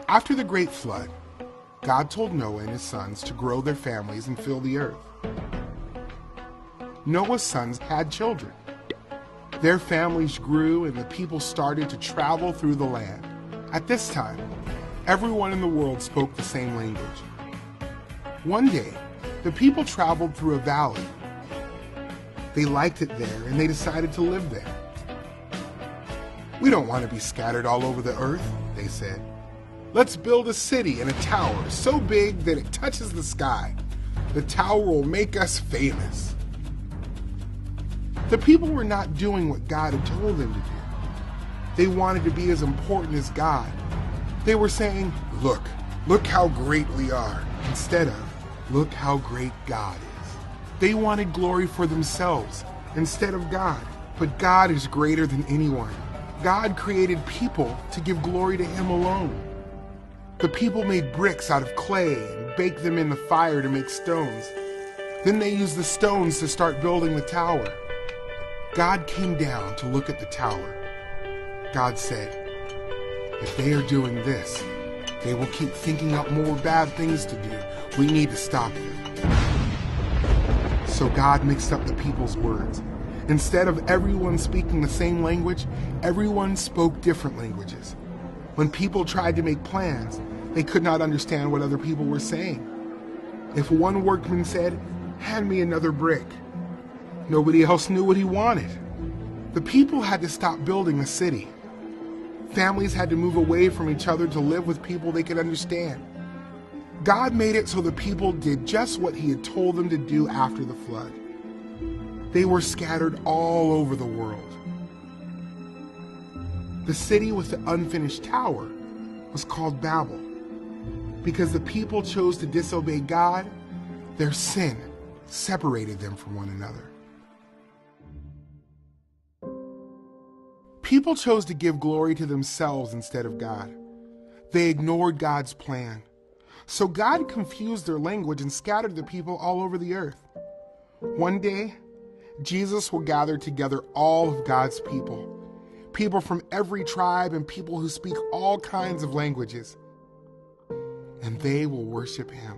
After the great flood, God told Noah and his sons to grow their families and fill the earth. Noah's sons had children. Their families grew and the people started to travel through the land. At this time, everyone in the world spoke the same language. One day, the people traveled through a valley. They liked it there and they decided to live there. "We don't want to be scattered all over the earth," they said. "Let's build a city and a tower so big that it touches the sky. The tower will make us famous." The people were not doing what God had told them to do. They wanted to be as important as God. They were saying, look how great we are," instead of, "Look how great God is." They wanted glory for themselves instead of God. But God is greater than anyone. God created people to give glory to Him alone. The people made bricks out of clay and baked them in the fire to make stones. Then they used the stones to start building the tower. God came down to look at the tower. God said, "If they are doing this, they will keep thinking up more bad things to do. We need to stop them." So God mixed up the people's words. Instead of everyone speaking the same language, everyone spoke different languages. When people tried to make plans, they could not understand what other people were saying. If one workman said, "Hand me another brick," nobody else knew what he wanted. The people had to stop building a city. Families had to move away from each other to live with people they could understand. God made it so the people did just what He had told them to do after the flood. They were scattered all over the world. The city with the unfinished tower was called Babel. Because the people chose to disobey God, their sin separated them from one another. People chose to give glory to themselves instead of God. They ignored God's plan. So God confused their language and scattered the people all over the earth. One day, Jesus will gather together all of God's people from every tribe and people who speak all kinds of languages, and they will worship Him.